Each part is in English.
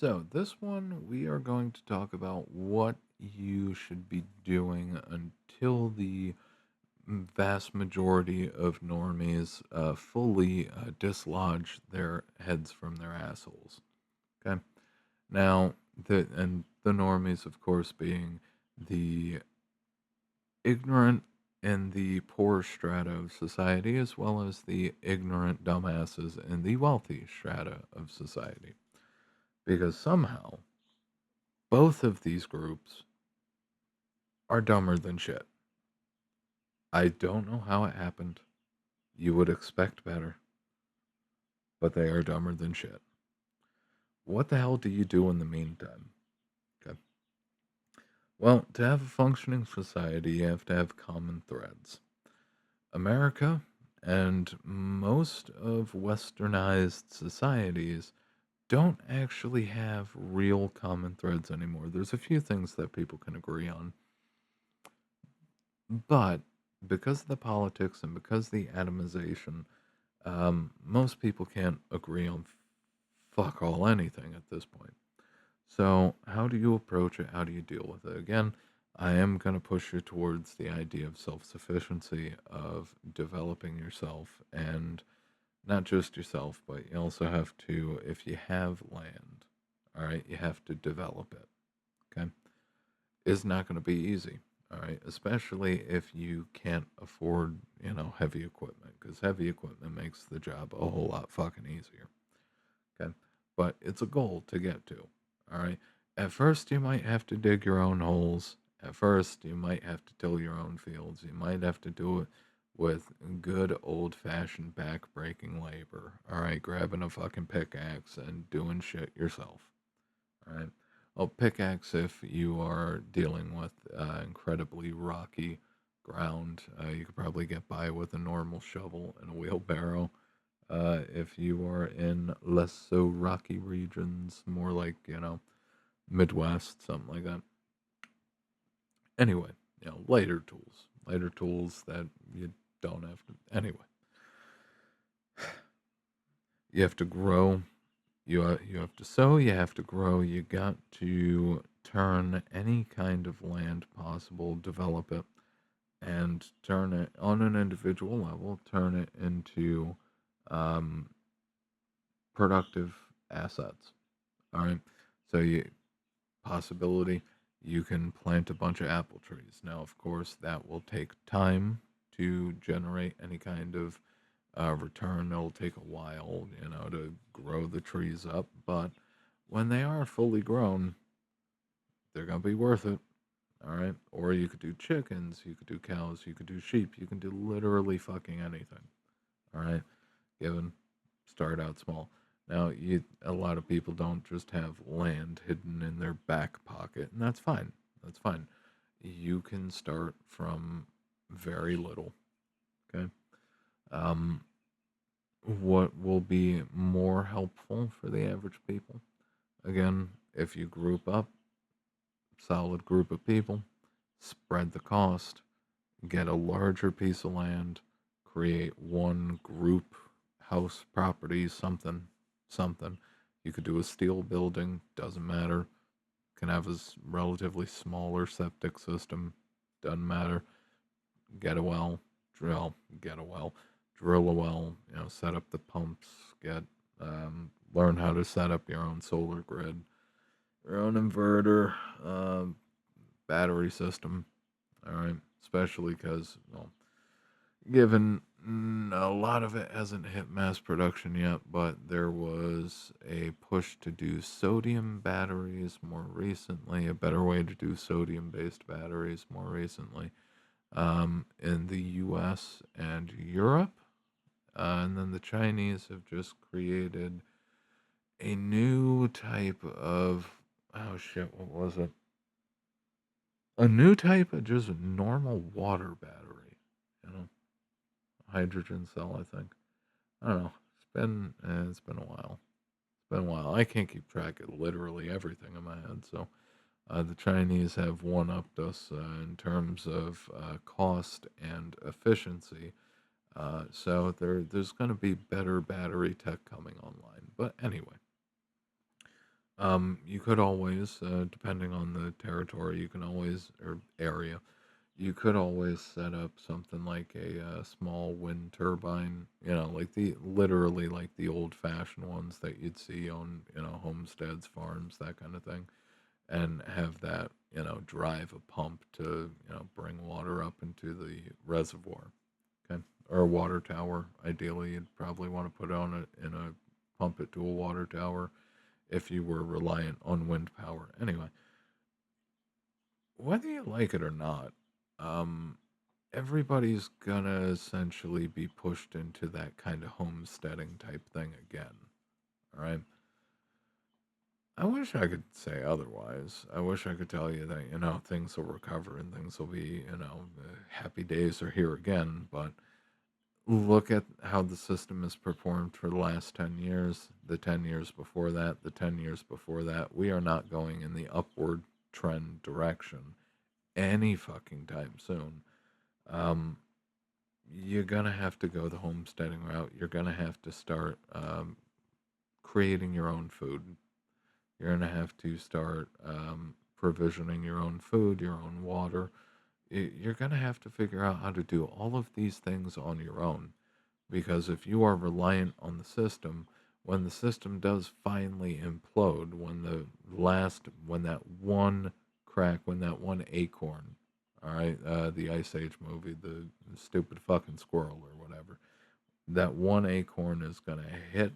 So, this one we are going to talk about what you should be doing until the vast majority of normies fully dislodge their heads from their assholes. Okay. Now, the normies, of course, being the ignorant and the poor strata of society, as well as the ignorant dumbasses in the wealthy strata of society. Because somehow, both of these groups are dumber than shit. I don't know how it happened. You would expect better, but they are dumber than shit. What the hell do you do in the meantime? Okay. Well, to have a functioning society, you have to have common threads. America and most of westernized societies don't actually have real common threads anymore. There's a few things that people can agree on, but because of the politics and because of the atomization, most people can't agree on fuck all anything at this point. So, how do you approach it? How do you deal with it? Again, I am going to push you towards the idea of self sufficiency, of developing yourself, and not just yourself, but you also have to, if you have land, all right, you have to develop it. Okay. It's not going to be easy. All right. Especially if you can't afford, heavy equipment, because heavy equipment makes the job a whole lot fucking easier. Okay. But it's a goal to get to. All right. At first, you might have to dig your own holes. At first, you might have to till your own fields. You might have to do it with good old fashioned back breaking labor. All right. Grabbing a fucking pickaxe and doing shit yourself. All right. Well, pickaxe if you are dealing with incredibly rocky ground. You could probably get by with a normal shovel and a wheelbarrow. If you are in less so rocky regions, more like, Midwest, something like that. Anyway, lighter tools that you don't have to. Anyway, you have to grow. You have to sow. You have to grow. You got to turn any kind of land possible, develop it, and turn it on an individual level. Turn it into um, productive assets. All right. So you possibility you can plant a bunch of apple trees. Now, of course, that will take time to generate any kind of return. It'll take a while, to grow the trees up. But when they are fully grown, they're gonna be worth it. All right. Or you could do chickens, you could do cows, you could do sheep, you can do literally fucking anything. All right. Given start out small. Now, a lot of people don't just have land hidden in their back pocket, and that's fine. That's fine. You can start from very little. Okay. Um, what will be more helpful for the average people? Again, if you group up, solid group of people, spread the cost, get a larger piece of land, create one group house property, something. You could do a steel building, doesn't matter. Can have a relatively smaller septic system, doesn't matter. Get a well, get a well, drill a well, set up the pumps, learn how to set up your own solar grid, your own inverter, battery system. All right, especially because, well, given a lot of it hasn't hit mass production yet, but there was a push to do sodium batteries more recently, a better way to do sodium based batteries more recently, in the US and Europe. And then the Chinese have just created a new type of, oh shit, what was it? A new type of just normal water battery, you know, hydrogen cell, I think. I don't know. It's been a while. It's been a while. I can't keep track of literally everything in my head. So the Chinese have one upped us in terms of cost and efficiency. So there's going to be better battery tech coming online. But anyway, You could always, depending on the territory, you can always, or area, you could always set up something like a small wind turbine, like literally like the old fashioned ones that you'd see on, homesteads, farms, that kind of thing, and have that, drive a pump to, bring water up into the reservoir. Okay. Or a water tower. Ideally, you'd probably want to put on it in a pump it to a water tower if you were reliant on wind power. Anyway, whether you like it or not, um, everybody's gonna essentially be pushed into that kind of homesteading type thing again. All right. I wish I could say otherwise. I wish I could tell you that, things will recover and things will be, happy days are here again. But look at how the system has performed for the last 10 years, the 10 years before that, the 10 years before that. We are not going in the upward trend direction any fucking time soon. Um, you're gonna have to go the homesteading route. You're gonna have to start creating your own food. You're gonna have to start provisioning your own food, your own water. You're gonna have to figure out how to do all of these things on your own, because if you are reliant on the system, when the system does finally implode, when that one crack, when that one acorn, all right, the Ice Age movie, the stupid fucking squirrel or whatever, that one acorn is gonna hit.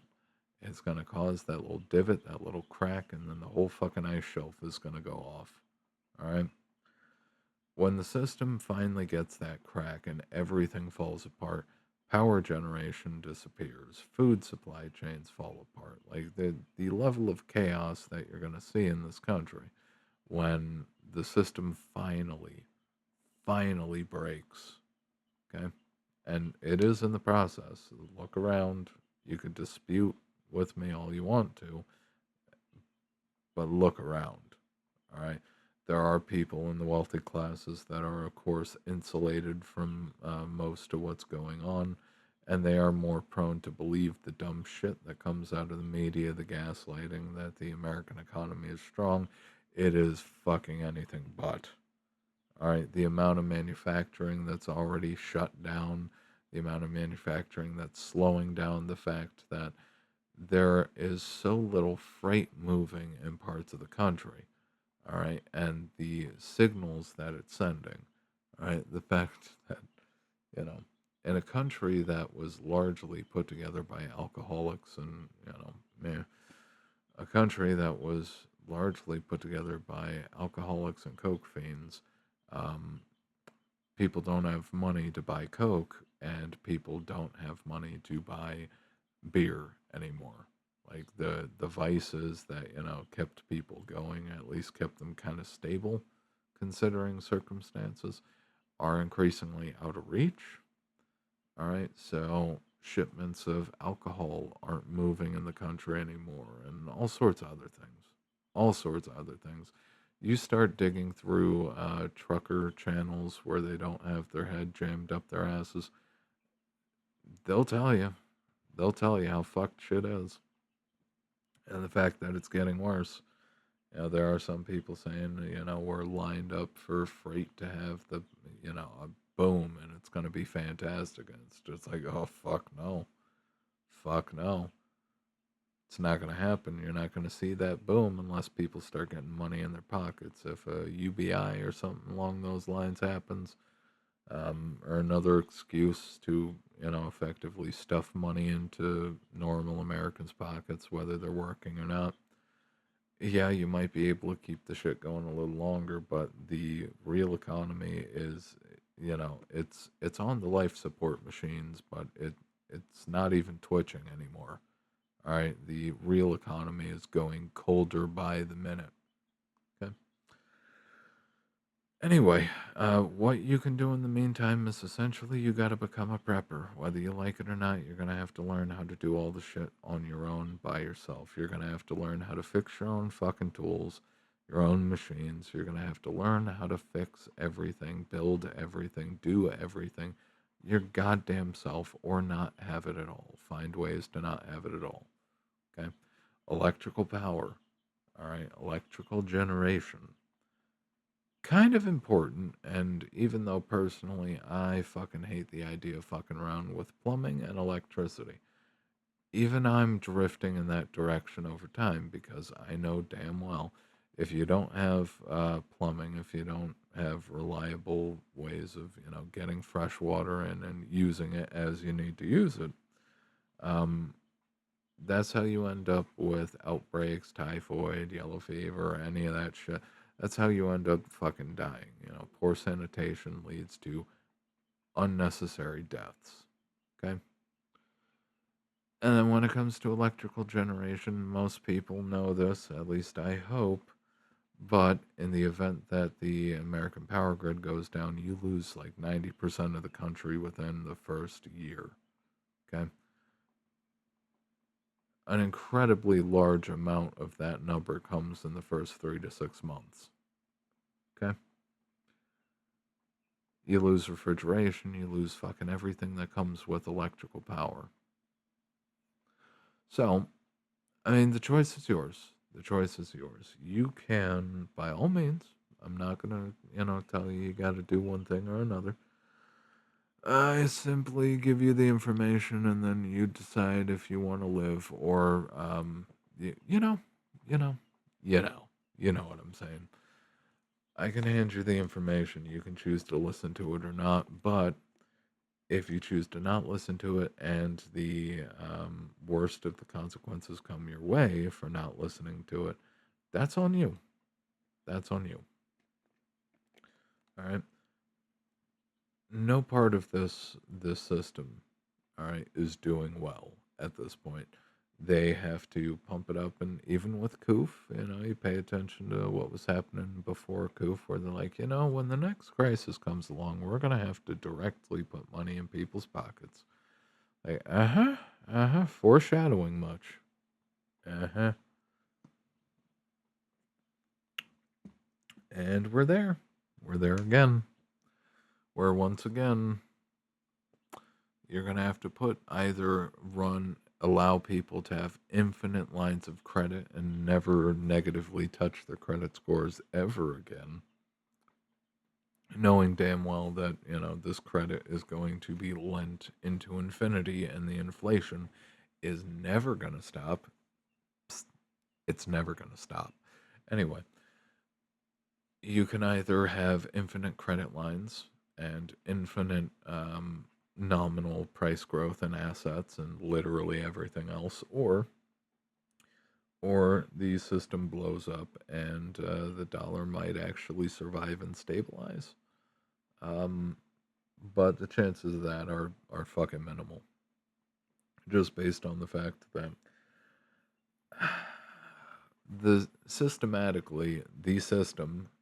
It's gonna cause that little divot, that little crack, and then the whole fucking ice shelf is gonna go off. All right. When the system finally gets that crack and everything falls apart, power generation disappears, food supply chains fall apart. Like the level of chaos that you're going to see in this country when the system finally breaks. Okay. And it is in the process. Look around. You could dispute with me all you want to, but look around. All right. There are people in the wealthy classes that are, of course, insulated from most of what's going on, and they are more prone to believe the dumb shit that comes out of the media, the gaslighting that the American economy is strong. It is fucking anything but. All right. The amount of manufacturing that's already shut down, the amount of manufacturing that's slowing down, the fact that there is so little freight moving in parts of the country, all right, and the signals that it's sending, all right, the fact that, you know, in a country that was largely put together by alcoholics and, a country that was largely put together by alcoholics and coke fiends, um, people don't have money to buy coke and people don't have money to buy beer anymore. Like the vices that, kept people going, at least kept them kind of stable considering circumstances, are increasingly out of reach. All right, so shipments of alcohol aren't moving in the country anymore, and all sorts of other things. All sorts of other things. You start digging through trucker channels where they don't have their head jammed up their asses, they'll tell you. They'll tell you how fucked shit is, and the fact that it's getting worse. There are some people saying, we're lined up for freight to have a boom and it's going to be fantastic. And it's just like, oh, fuck no. Fuck no. It's not going to happen. You're not going to see that boom unless people start getting money in their pockets. If a UBI or something along those lines happens, or another excuse to, effectively stuff money into normal Americans' pockets, whether they're working or not, yeah, you might be able to keep the shit going a little longer, but the real economy is, it's on the life support machines, but it's not even twitching anymore. All right, the real economy is going colder by the minute. Okay. Anyway, what you can do in the meantime is essentially you got to become a prepper. Whether you like it or not, you're going to have to learn how to do all the shit on your own by yourself. You're going to have to learn how to fix your own fucking tools, your own machines. You're going to have to learn how to fix everything, build everything, do everything your goddamn self, or not have it at all. Find ways to not have it at all. Okay? Electrical power. All right, electrical generation. Kind of important, and even though personally I fucking hate the idea of fucking around with plumbing and electricity, even I'm drifting in that direction over time because I know damn well if you don't have plumbing, if you don't have reliable ways of getting fresh water in and using it as you need to use it, um, that's how you end up with outbreaks, typhoid, yellow fever, any of that shit. That's how you end up fucking dying. Poor sanitation leads to unnecessary deaths. Okay. And then when it comes to electrical generation, most people know this, at least I hope. But in the event that the American power grid goes down, you lose like 90% of the country within the first year. Okay. An incredibly large amount of that number comes in the first 3 to 6 months. Okay. You lose refrigeration, you lose fucking everything that comes with electrical power. So, I mean, the choice is yours. The choice is yours. You can, by all means, I'm not gonna, tell you got to do one thing or another. I simply give you the information, and then you decide if you want to live or, you know, you know, you know, you know what I'm saying. I can hand you the information. You can choose to listen to it or not. But if you choose to not listen to it, and the worst of the consequences come your way for not listening to it, that's on you. That's on you. All right. No part of this system, all right, is doing well at this point. They have to pump it up, and even with Koof, you pay attention to what was happening before Koof, where they're like, when the next crisis comes along, we're gonna have to directly put money in people's pockets. Like, foreshadowing much. Uh huh. And we're there. We're there again. Where once again, you're going to have to allow people to have infinite lines of credit and never negatively touch their credit scores ever again. Knowing damn well that, this credit is going to be lent into infinity and the inflation is never going to stop. It's never going to stop. Anyway, you can either have infinite credit lines and infinite nominal price growth in assets and literally everything else, or the system blows up and the dollar might actually survive and stabilize. Um, but the chances of that are fucking minimal, just based on the fact that the system,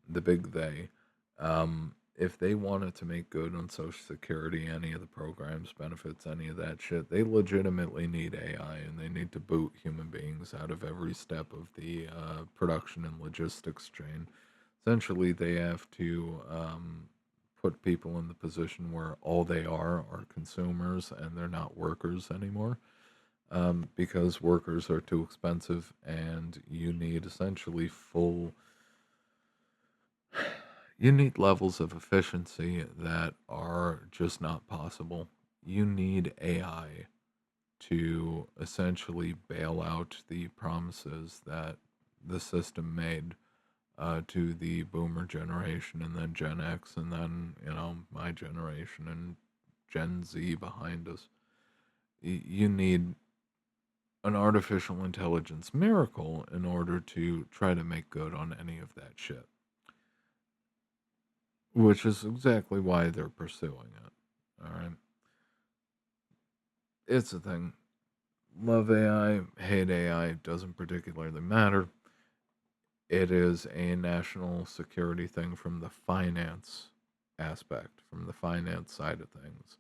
the big they, if they wanted to make good on Social Security, any of the programs, benefits, any of that shit, they legitimately need AI, and they need to boot human beings out of every step of the production and logistics chain. Essentially, they have to put people in the position where all they are consumers and they're not workers anymore, because workers are too expensive and you need essentially you need levels of efficiency that are just not possible. You need AI to essentially bail out the promises that the system made to the boomer generation and then Gen X and then, my generation and Gen Z behind us. You need an artificial intelligence miracle in order to try to make good on any of that shit, which is exactly why they're pursuing it. All right. It's a thing. Love AI, hate AI, doesn't particularly matter. It is a national security thing from the finance aspect, from the finance side of things.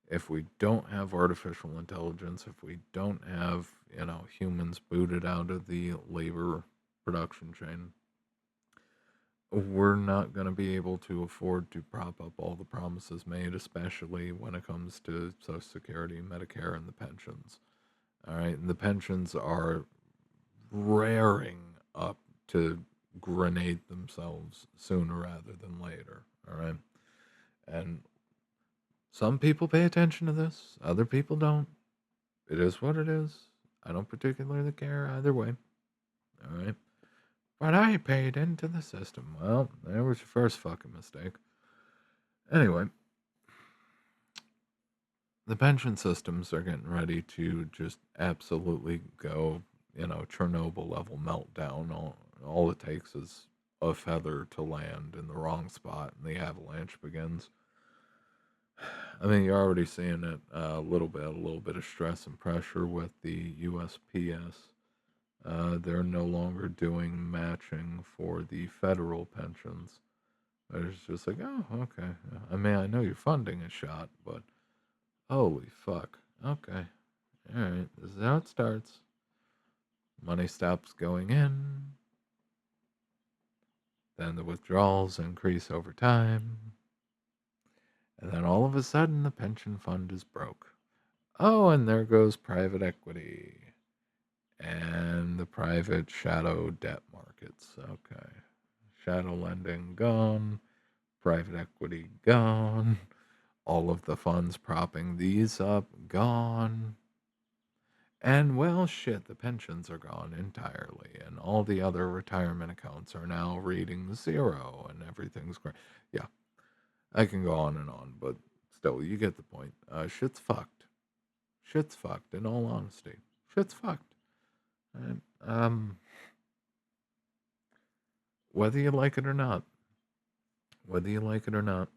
If we don't have artificial intelligence, if we don't have, humans booted out of the labor production chain, we're not going to be able to afford to prop up all the promises made, especially when it comes to Social Security, Medicare, and the pensions. All right. And the pensions are raring up to grenade themselves sooner rather than later. All right. And some people pay attention to this, other people don't. It is what it is. I don't particularly care either way. All right. But I paid into the system. Well, there was your first fucking mistake. Anyway, the pension systems are getting ready to just absolutely go, Chernobyl level meltdown. All it takes is a feather to land in the wrong spot and the avalanche begins. I mean, you're already seeing it a little bit of stress and pressure with the USPS. They're no longer doing matching for the federal pensions. It's just like, oh, okay. I mean, I know your funding is shot, but holy fuck. Okay. All right. This is how it starts. Money stops going in. Then the withdrawals increase over time. And then all of a sudden, the pension fund is broke. Oh, and there goes private equity and the private shadow debt markets. Okay. Shadow lending gone. Private equity gone. All of the funds propping these up gone. And well, shit, the pensions are gone entirely, and all the other retirement accounts are now reading zero, and everything's great. Yeah, I can go on, but still, you get the point. Shit's fucked. Shit's fucked. In all honesty, shit's fucked. And, whether you like it or not, whether you like it or not,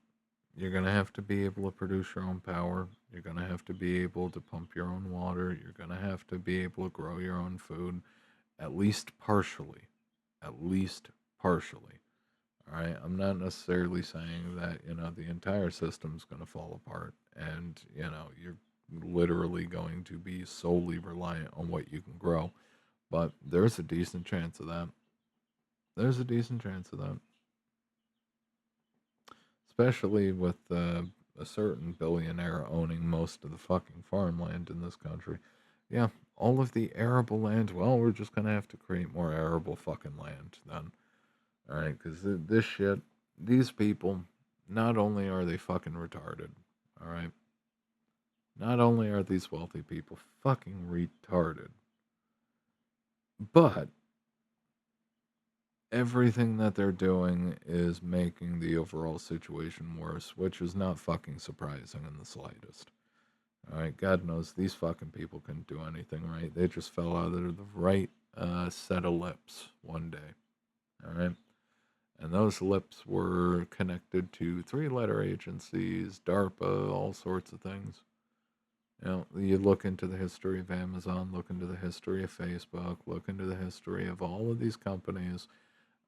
you're gonna have to be able to produce your own power. You're gonna have to be able to pump your own water. You're gonna have to be able to grow your own food, at least partially. At least partially. All right. I'm not necessarily saying that, the entire system's going to fall apart and, you're literally going to be solely reliant on what you can grow. But there's a decent chance of that. There's a decent chance of that. Especially with a certain billionaire owning most of the fucking farmland in this country. Yeah, all of the arable land. Well, we're just going to have to create more arable fucking land then. All right, because this shit, these people, not only are they fucking retarded, all right, not only are these wealthy people fucking retarded, but everything that they're doing is making the overall situation worse, which is not fucking surprising in the slightest. All right, God knows these fucking people couldn't do anything right. They just fell out of the right set of lips one day. All right. And those lips were connected to three-letter agencies, DARPA, all sorts of things. You look into the history of Amazon, look into the history of Facebook, look into the history of all of these companies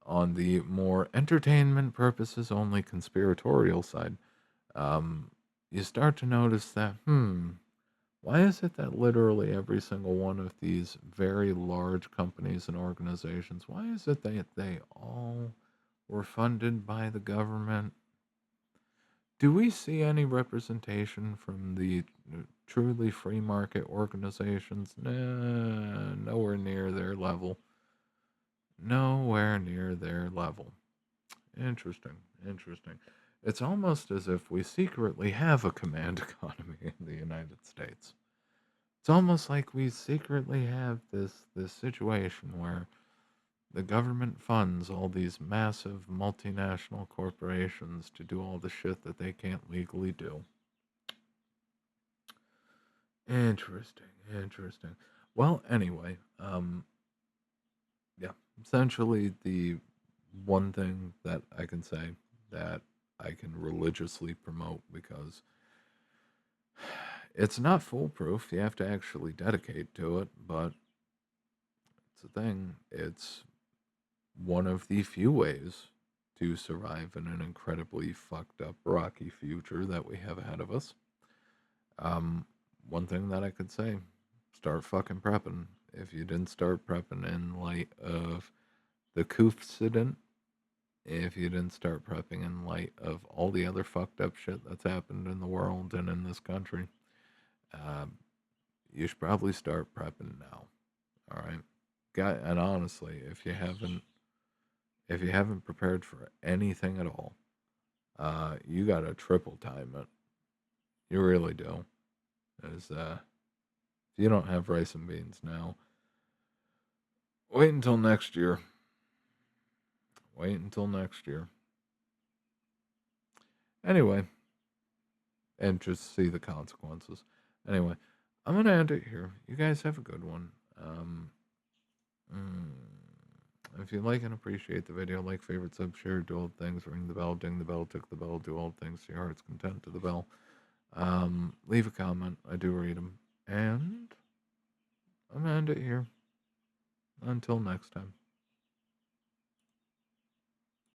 on the more entertainment purposes only conspiratorial side. You start to notice that, why is it that literally every single one of these very large companies and organizations, why is it that they all were funded by the government? Do we see any representation from the truly free market organizations? Nah, nowhere near their level. Nowhere near their level. Interesting. Interesting. It's almost as if we secretly have a command economy in the United States. It's almost like we secretly have this situation where the government funds all these massive multinational corporations to do all the shit that they can't legally do. Interesting, interesting. Well, anyway, yeah, essentially the one thing that I can say that I can religiously promote because it's not foolproof. You have to actually dedicate to it, but it's a thing. It's one of the few ways to survive in an incredibly fucked up, rocky future that we have ahead of us. Um, One thing that I could say, start fucking prepping. If you didn't start prepping in light of the Koofcident, if you didn't start prepping in light of all the other fucked up shit that's happened in the world and in this country, um, you should probably start prepping now. All right, and honestly, if you haven't if you haven't prepared for anything at all, you got to triple time it. You really do. As if you don't have rice and beans now, wait until next year. Wait until next year. Anyway, and just see the consequences. Anyway, I'm gonna end it here. You guys have a good one. Mm, if you like and appreciate the video, like, favorite, sub, share, do all things, ring the bell, ding the bell, tick the bell, do all things to your heart's content to the bell. Leave a comment. I do read them. And I'm gonna end it here. Until next time.